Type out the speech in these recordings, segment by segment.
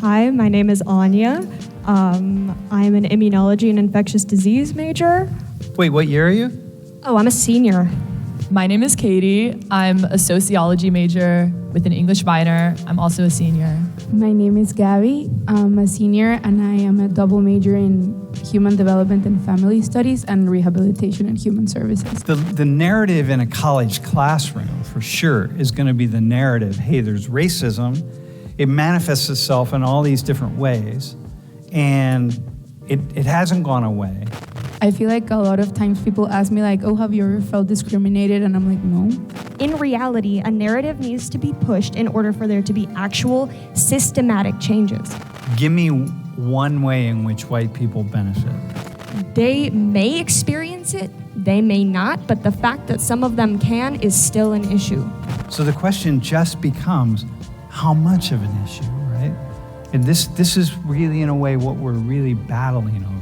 Hi, my name is Anya. I'm an immunology and infectious disease major. Wait, what year are you? Oh, I'm a senior. My name is Katie. I'm a sociology major with an English minor. I'm also a senior. My name is Gabby. I'm a senior and I am a double major in human development and family studies and rehabilitation and human services. The narrative in a college classroom, for sure, is going to be the narrative, hey, there's racism. It manifests itself in all these different ways, and it hasn't gone away. I feel like a lot of times people ask me like, oh, have you ever felt discriminated? And I'm like, no. In reality, a narrative needs to be pushed in order for there to be actual systematic changes. Give me one way in which white people benefit. They may experience it, they may not, but the fact that some of them can is still an issue. So the question just becomes, how much of an issue, right? And this is really, in a way, what we're really battling over.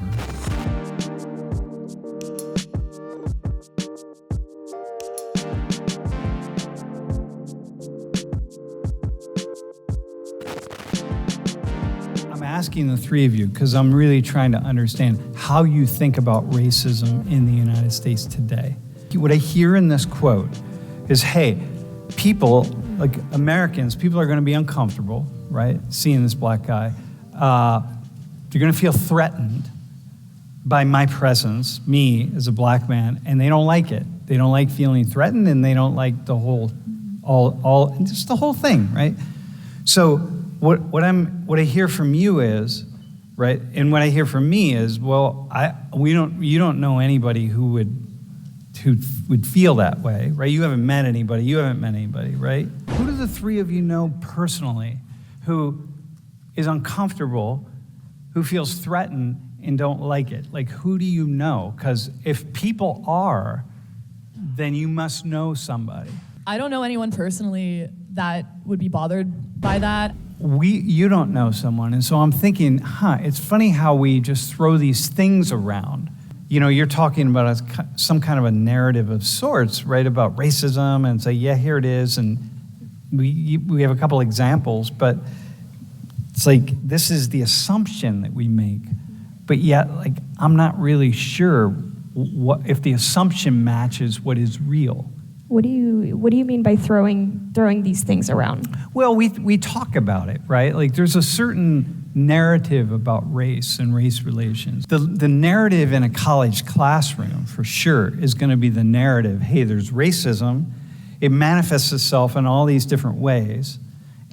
I'm asking the three of you because I'm really trying to understand how you think about racism in the United States today. What I hear in this quote is, hey, people, like Americans, people are going to be uncomfortable, right, seeing this black guy. They're going to feel threatened by my presence, me as a black man, and they don't like it. They don't like feeling threatened, and they don't like the whole, just the whole thing, right? So what I hear from you is, right, and what I hear from me is, well, you don't know anybody who would feel that way, right? You haven't met anybody, right? Who do the three of you know personally who is uncomfortable, who feels threatened and don't like it? Like, who do you know? Because if people are, then you must know somebody. I don't know anyone personally that would be bothered by that. You don't know someone, and so I'm thinking, it's funny how we just throw these things around. You know, you're talking about some kind of a narrative of sorts, right, about racism, and say, yeah, here it is, and we have a couple examples, but it's like this is the assumption that we make, but yet, like, I'm not really sure what if the assumption matches what is real. What do you mean by throwing these things around? Well, we talk about it, right? Like, there's a certain narrative about race and race relations. The narrative in a college classroom, for sure, is going to be the narrative, hey, there's racism. It manifests itself in all these different ways,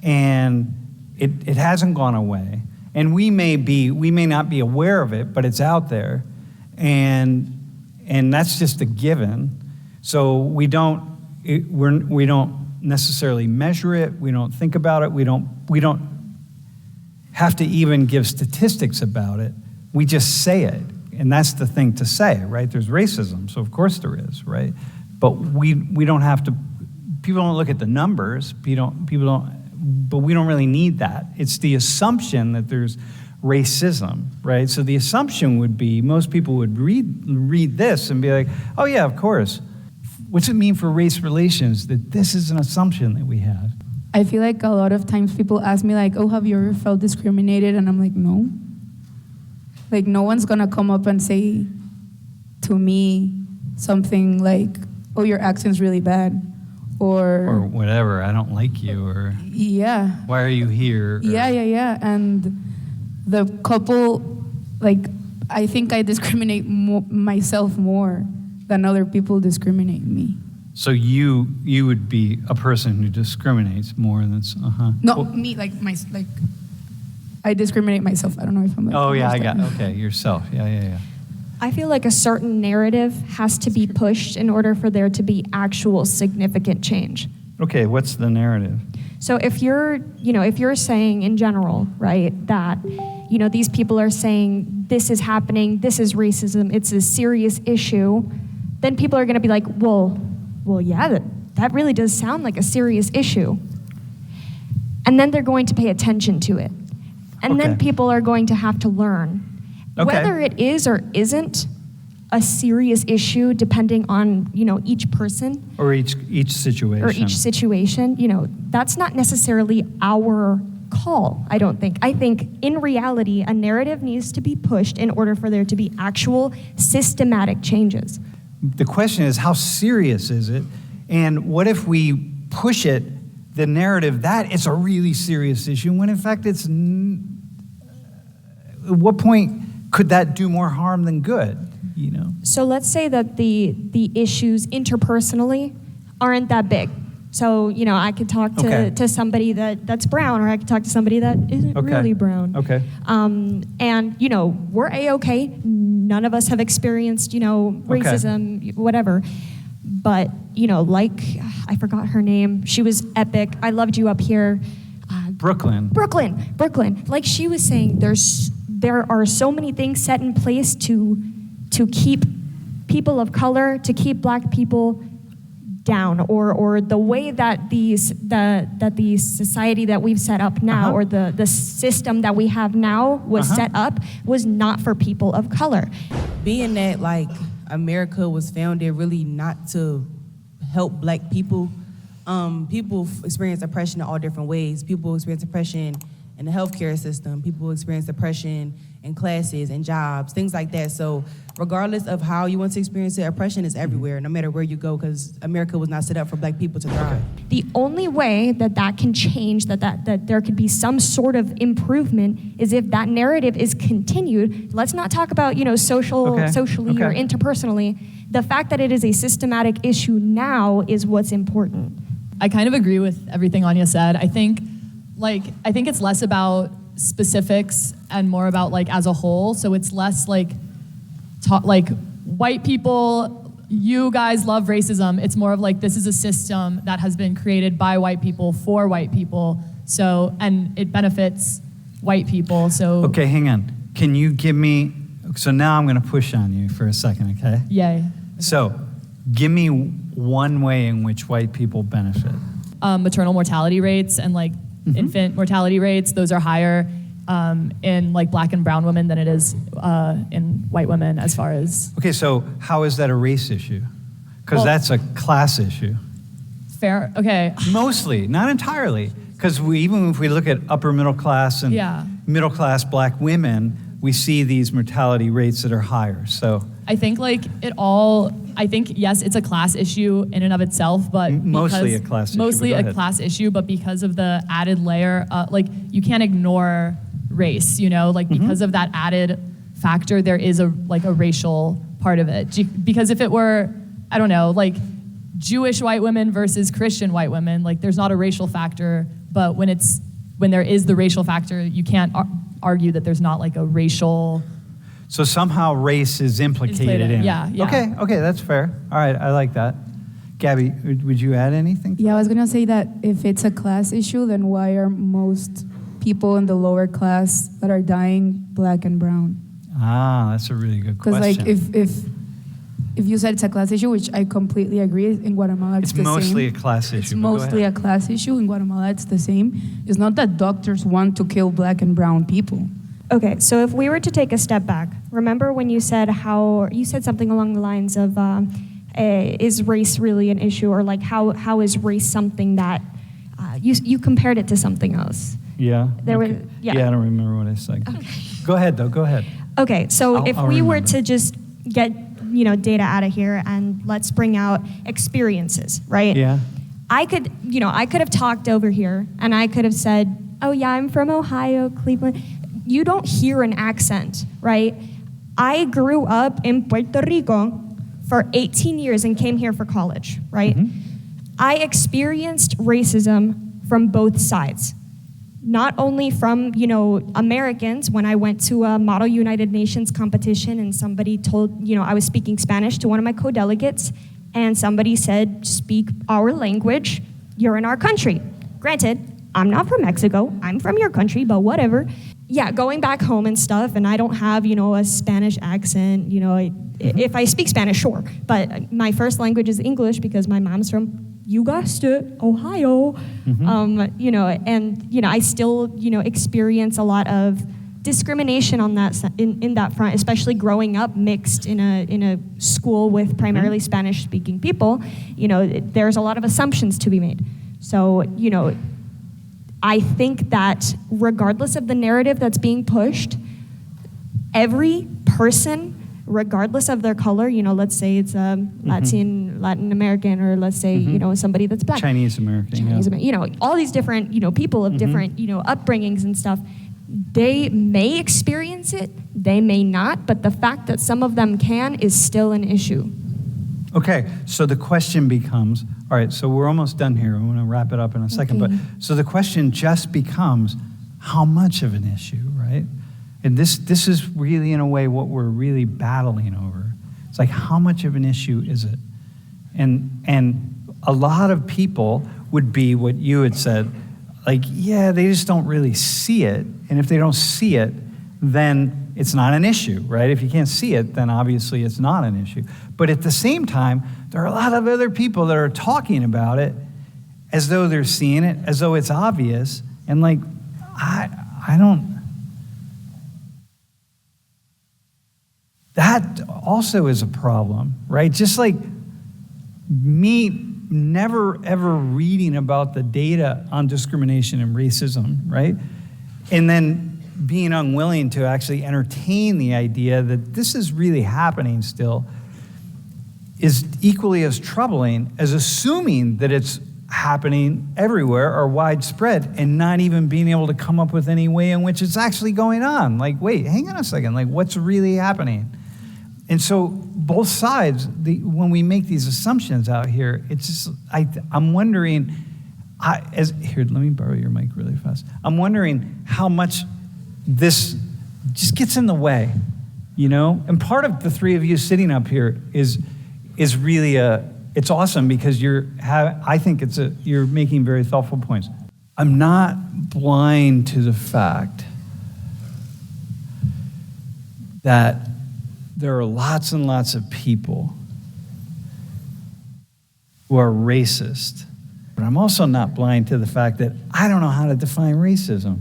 and it hasn't gone away. And we may not be aware of it, but it's out there, and that's just a given. So we don't necessarily measure it. We don't think about it. We don't have to even give statistics about it. We just say it, and that's the thing to say, right? There's racism, so of course there is, right? But we don't have to. People don't look at the numbers. But we don't really need that. It's the assumption that there's racism, right? So the assumption would be most people would read this and be like, oh yeah, of course. What's it mean for race relations that this is an assumption that we have? I feel like a lot of times people ask me like, oh, have you ever felt discriminated? And I'm like, no. Like, no one's gonna come up and say to me something like, oh, your accent's really bad. Or whatever, I don't like you, or yeah. Why are you here? Yeah. And the couple, like, I think I discriminate myself more than other people discriminate me. So you would be a person who discriminates more than No, me, like I discriminate myself. I don't know if I'm like. Oh yeah, yourself. Yeah. I feel like a certain narrative has to be pushed in order for there to be actual significant change. Okay, what's the narrative? So if you're saying in general, right, that, these people are saying this is happening, this is racism, it's a serious issue, then people are going to be like, well, yeah, that really does sound like a serious issue. And then they're going to pay attention to it. And then people are going to have to learn. Whether it is or isn't a serious issue, depending on, each person. Or each situation. That's not necessarily our call, I don't think. I think in reality, a narrative needs to be pushed in order for there to be actual systematic changes. The question is, how serious is it? And what if we push it, the narrative, that it's a really serious issue, when in fact at what point could that do more harm than good, you know? So let's say that the issues interpersonally aren't that big. So, you know, I could talk to somebody that's brown, or I could talk to somebody that isn't really brown. Okay. And, you know, we're A-okay. None of us have experienced, you know, racism, whatever. But, you know, like, I forgot her name. She was epic. I loved you up here. Brooklyn. Like she was saying, there are so many things set in place to keep people of color, to keep Black people down, or the way that the society that we've set up now, or the system that we have now was set up, was not for people of color. Being that like America was founded really not to help Black people, people experience oppression in all different ways. People experience oppression in the healthcare system. People experience oppression in classes and jobs, things like that. So regardless of how you want to experience it, oppression is everywhere, no matter where you go, because America was not set up for Black people to thrive. The only way that can change, that there could be some sort of improvement, is if that narrative is continued. Let's not talk about, you know, socially or interpersonally. The fact that it is a systematic issue now is what's important. I kind of agree with everything Anya said. I think it's less about specifics and more about like as a whole. So it's less like white people, you guys love racism. It's more of like, this is a system that has been created by white people for white people. So, and it benefits white people. So Okay, hang on. Can you give me, so now I'm going to push on you for a second, okay? Yay. So give me one way in which white people benefit. Maternal mortality rates and like infant mortality rates, those are higher in like Black and brown women than it is in white women as far as... Okay, so how is that a race issue? Because that's a class issue. Fair, okay. Mostly, not entirely. Because even if we look at upper middle class and middle class Black women, we see these mortality rates that are higher, so... I think yes, it's a class issue in and of itself, but mostly a class issue. Mostly a class issue, but because of the added layer, like you can't ignore race, you know, like because of that added factor, there is a racial part of it. Because if it were, I don't know, like Jewish white women versus Christian white women, like there's not a racial factor, but when there is the racial factor, you can't argue that there's not like a racial. So somehow race is implicated in it. Yeah. Okay, that's fair. All right, I like that. Gabby, would you add anything? Yeah, I was gonna say that if it's a class issue, then why are most people in the lower class that are dying Black and brown? Ah, that's a really good question. Because like if you said it's a class issue, which I completely agree, in Guatemala it's the same. It's mostly a class issue. It's mostly a class issue. In Guatemala it's the same. It's not that doctors want to kill Black and brown people. Okay, so if we were to take a step back, remember when you said something along the lines of, is race really an issue, or like how is race something that, you compared it to something else. Yeah. I don't remember what I said. Okay. Go ahead though, go ahead. Okay, so if we were remember. to just get, you know, data out of here and let's bring out experiences, right? Yeah. I could have talked over here and I could have said, oh yeah, I'm from Ohio, Cleveland. You don't hear an accent, right? I grew up in Puerto Rico for 18 years and came here for college, right? I experienced racism from both sides. Not only from, you know, Americans, when I went to a Model United Nations competition and somebody told, you know, I was speaking Spanish to one of my co-delegates and somebody said, speak our language, you're in our country. Granted, I'm not from Mexico, I'm from your country, but whatever. Yeah, going back home and stuff, and I don't have, you know, a Spanish accent, you know, if I speak Spanish, sure, but my first language is English because my mom's from, you guessed it, Ohio, you know, and, you know, I still, you know, experience a lot of discrimination on that, in that front, especially growing up mixed in a school with primarily Spanish-speaking people, you know, there's a lot of assumptions to be made. So, you know, I think that regardless of the narrative that's being pushed, every person, regardless of their color, let's say it's a Latin American, or let's say, somebody that's black. Chinese American. All these different, people of different, upbringings and stuff. They may experience it, they may not, but the fact that some of them can is still an issue. Okay, so the question becomes, all right, so we're almost done here. I'm going to wrap it up in a second. Okay. But so the question just becomes, how much of an issue, right? And this is really, in a way, what we're really battling over. It's like, how much of an issue is it? And a lot of people would be what you had said, like, yeah, they just don't really see it. And if they don't see it, then it's not an issue, right? If you can't see it, then obviously it's not an issue. But at the same time, there are a lot of other people that are talking about it as though they're seeing it, as though it's obvious. And like, I don't... That also is a problem, right? Just like me never ever reading about the data on discrimination and racism, right? And then being unwilling to actually entertain the idea that this is really happening still is equally as troubling as assuming that it's happening everywhere or widespread and not even being able to come up with any way in which it's actually going on. Like, wait, hang on a second, like what's really happening? And so both sides, when we make these assumptions out here, it's just, I'm wondering, here, let me borrow your mic really fast. I'm wondering how much this just gets in the way, And part of the three of you sitting up here is really it's awesome because I think you're making very thoughtful points. I'm not blind to the fact that there are lots and lots of people who are racist, but I'm also not blind to the fact that I don't know how to define racism.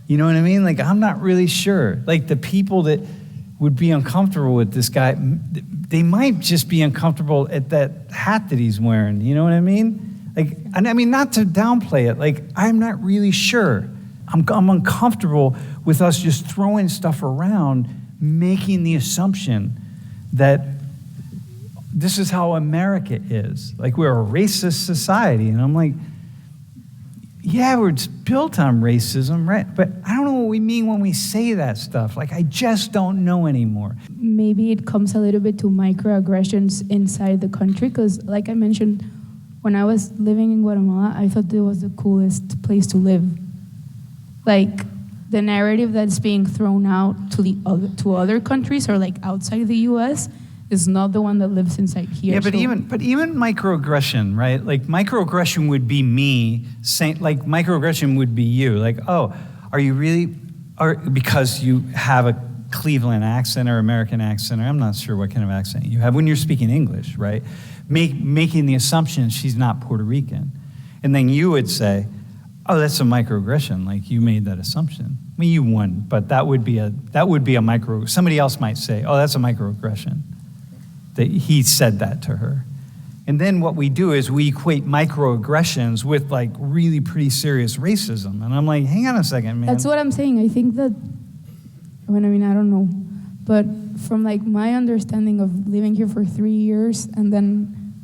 You know what I mean? Like, I'm not really sure. Like, the people that would be uncomfortable with this guy, they might just be uncomfortable at that hat that he's wearing. You know what I mean? Like, and I mean, not to downplay it. Like, I'm not really sure. I'm uncomfortable with us just throwing stuff around, making the assumption that this is how America is. Like, we're a racist society. And I'm like, yeah, we're built on racism, right? But I don't know what we mean when we say that stuff. Like, I just don't know anymore. Maybe it comes a little bit to microaggressions inside the country, because like I mentioned, when I was living in Guatemala, I thought it was the coolest place to live. Like, the narrative that's being thrown out to other countries or like outside the U.S. is not the one that lives inside here. Yeah, but so. even microaggression, right? Like, microaggression would be me saying, like, microaggression would be you. Like, oh, are you really, because you have a Cleveland accent or American accent, or I'm not sure what kind of accent you have when you're speaking English, right? Making the assumption she's not Puerto Rican. And then you would say, oh, that's a microaggression. Like, you made that assumption. I mean, you won, but that would be a micro. Somebody else might say, oh, that's a microaggression. That he said that to her. And then what we do is we equate microaggressions with like really pretty serious racism. And I'm like, hang on a second, man. That's what I'm saying. I think that, I don't know. But from like my understanding of living here for 3 years and then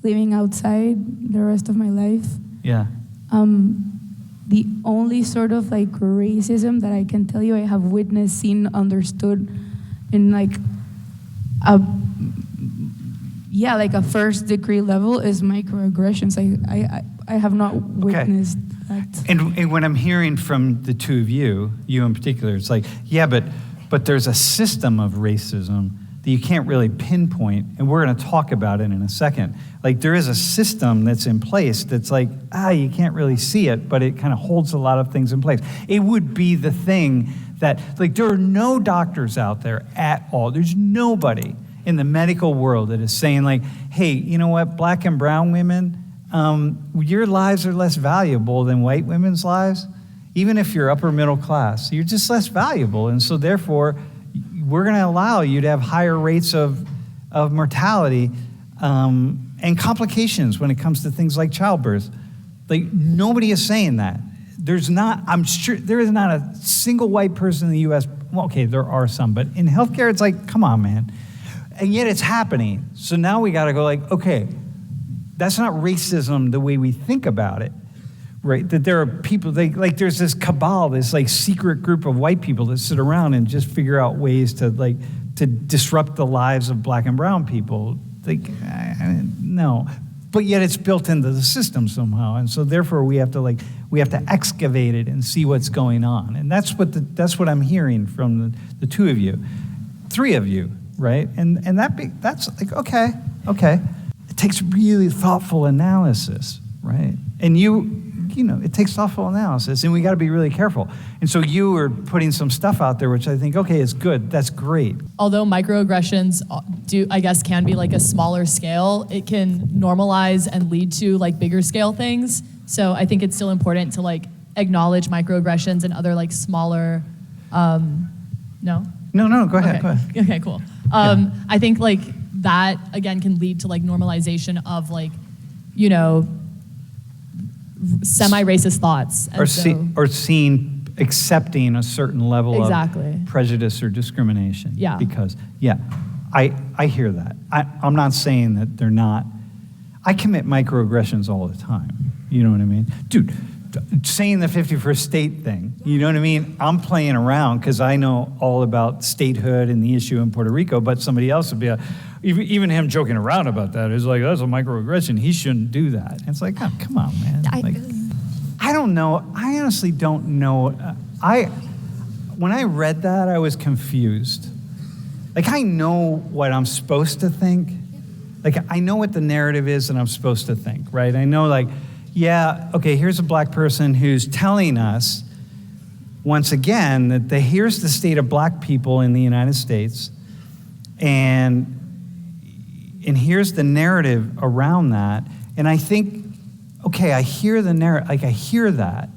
living outside the rest of my life. Yeah. The only sort of like racism that I can tell you I have witnessed, seen, understood in like a first degree level is microaggressions. I have not witnessed that. And when I'm hearing from the two of you in particular, it's like, yeah, but there's a system of racism that you can't really pinpoint, and we're going to talk about it in a second. Like, there is a system that's in place that's like, you can't really see it, but it kind of holds a lot of things in place. It would be the thing that, like, there are no doctors out there at all. There's nobody in the medical world that is saying, like, hey, you know what, black and brown women, your lives are less valuable than white women's lives. Even if you're upper middle class, you're just less valuable. And so therefore, we're going to allow you to have higher rates of mortality and complications when it comes to things like childbirth. Like, nobody is saying that. I'm sure there is not a single white person in the U.S. Well, okay, there are some, but in healthcare, it's like, come on, man. And yet it's happening. So now we got to go like, okay, that's not racism the way we think about it, right? That there are people, there's this cabal, this like secret group of white people that sit around and just figure out ways to disrupt the lives of black and brown people. No. But yet it's built into the system somehow. And so therefore we have to excavate it and see what's going on. And that's what I'm hearing from the two of you, three of you, right? And that's like, okay. It takes really thoughtful analysis, right? And it takes thoughtful analysis, and we got to be really careful. And so you were putting some stuff out there, which I think, okay, is good. That's great. Although microaggressions can be like a smaller scale, it can normalize and lead to like bigger scale things. So I think it's still important to like acknowledge microaggressions and other like smaller, no? No, go ahead. Okay, cool. I think like that again can lead to like normalization of like, semi-racist thoughts. Accepting a certain level of prejudice or discrimination. Yeah. Because, I hear that. I'm not saying that they're not. I commit microaggressions all the time. You know what I mean? Dude, saying the 51st state thing, you know what I mean? I'm playing around because I know all about statehood and the issue in Puerto Rico, but somebody else would be even him joking around about that is like, that's a microaggression. He shouldn't do that. And it's like, oh, come on, man. I don't know. I honestly don't know. When I read that, I was confused. Like, I know what I'm supposed to think. Like, I know what the narrative is that I'm supposed to think, right? I know, like, yeah, okay, here's a black person who's telling us, once again, that here's the state of black people in the United States, and here's the narrative around that. And I think, okay, I hear the narrative, like I hear that.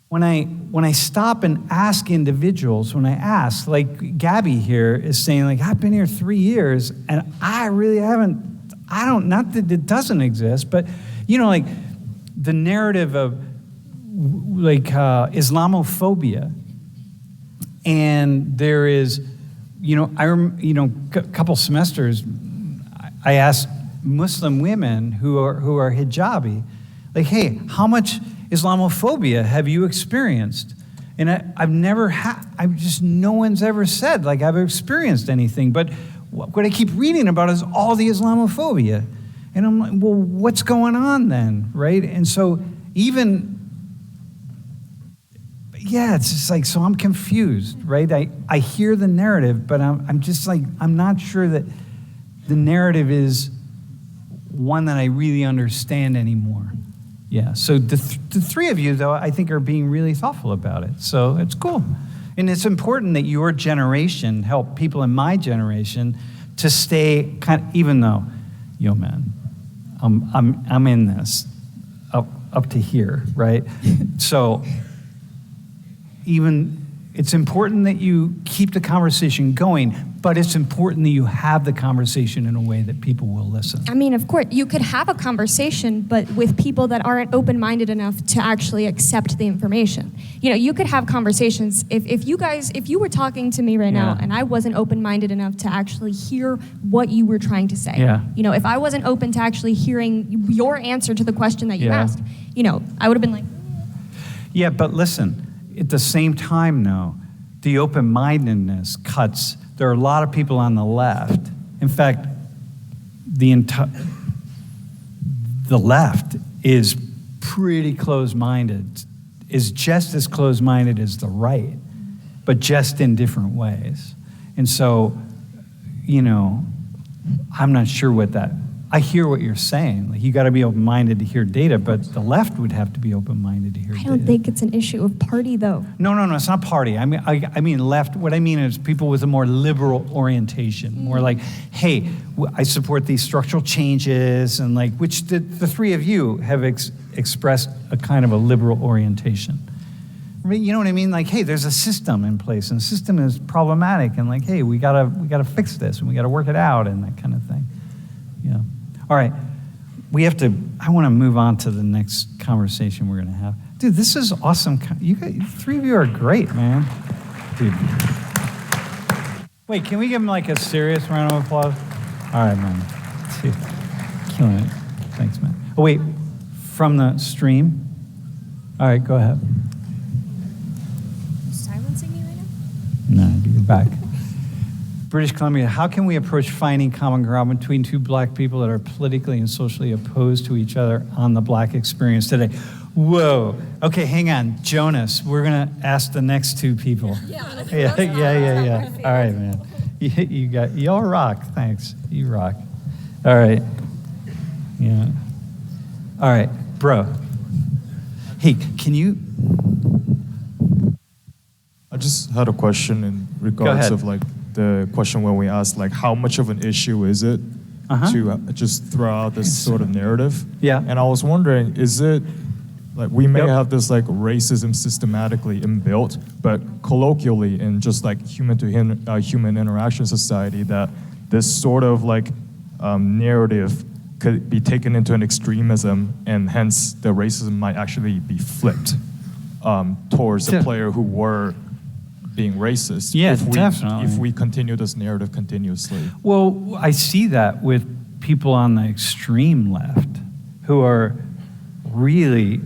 When I stop and ask individuals, like Gabby here is saying, like, I've been here 3 years, and I really not that it doesn't exist, but, like the narrative of like Islamophobia, and there is, a couple semesters, I asked Muslim women who are hijabi, like, hey, how much Islamophobia have you experienced? And no one's ever said, like, I've experienced anything, but what I keep reading about is all the Islamophobia. And I'm like, well, what's going on then, right? And so it's just like, so I'm confused, right? I hear the narrative, but I'm just like, I'm not sure that the narrative is one that I really understand anymore. Yeah, so the three of you, though, I think are being really thoughtful about it. So it's cool. And it's important that your generation help people in my generation to stay even though, man, I'm in this up to here, right? So it's important that you keep the conversation going, but it's important that you have the conversation in a way that people will listen. I mean, of course, you could have a conversation, but with people that aren't open-minded enough to actually accept the information. You could have conversations. If you were talking to me right now and I wasn't open-minded enough to actually hear what you were trying to say, if I wasn't open to actually hearing your answer to the question that you asked, I would have been like, yeah, but listen, at the same time, though, the open-mindedness cuts. There are a lot of people on the left. In fact, the left is pretty closed-minded, is just as closed-minded as the right, but just in different ways. And so, I'm not sure what that. I hear what you're saying. Like, you got to be open-minded to hear data, but the left would have to be open-minded to hear data. I don't think it's an issue of party, though. No, it's not party. I mean left. What I mean is people with a more liberal orientation, more like, hey, I support these structural changes, and like, which the three of you have expressed a kind of a liberal orientation. You know what I mean? Like, hey, there's a system in place, and the system is problematic, and like, hey, we gotta fix this, and we gotta work it out, and that kind of thing. Yeah. All right. I want to move on to the next conversation we're going to have. Dude, this is awesome. You guys, 3 of you are great, man. Dude. Wait, can we give him like a serious round of applause? All right, man. Dude, killing it. Thanks, man. Oh, wait, from the stream? All right, go ahead. Silencing me right now? No, you're back. British Columbia, how can we approach finding common ground between two black people that are politically and socially opposed to each other on the black experience today? Whoa. Okay, hang on. Jonas, we're going to ask the next two people. Yeah. All right, man. Y'all rock. Thanks. You rock. All right. Yeah. All right, bro. Hey, can you... I just had a question in regards of like the question when we asked like how much of an issue is it to just throw out this sort of narrative? Yeah. And I was wondering, is it like we may have this like racism systematically inbuilt, but colloquially in just like human to human interaction society, that this sort of like narrative could be taken into an extremism, and hence the racism might actually be flipped towards the player who were being racist. Yeah, definitely. If we continue this narrative continuously. Well, I see that with people on the extreme left who are really,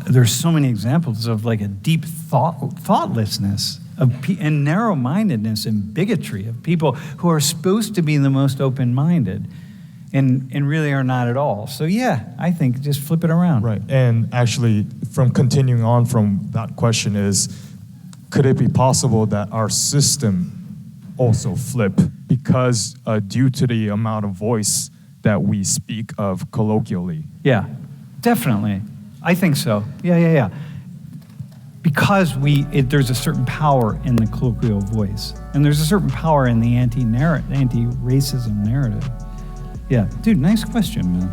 there's so many examples of like a deep thoughtlessness and narrow-mindedness and bigotry of people who are supposed to be the most open-minded and really are not at all. So yeah, I think just flip it around. Right, and actually from continuing on from that question is, could it be possible that our system also flip because due to the amount of voice that we speak of colloquially? Yeah, definitely. I think so. Yeah. Because there's a certain power in the colloquial voice, and there's a certain power in the anti-racism narrative. Yeah, dude, nice question, man.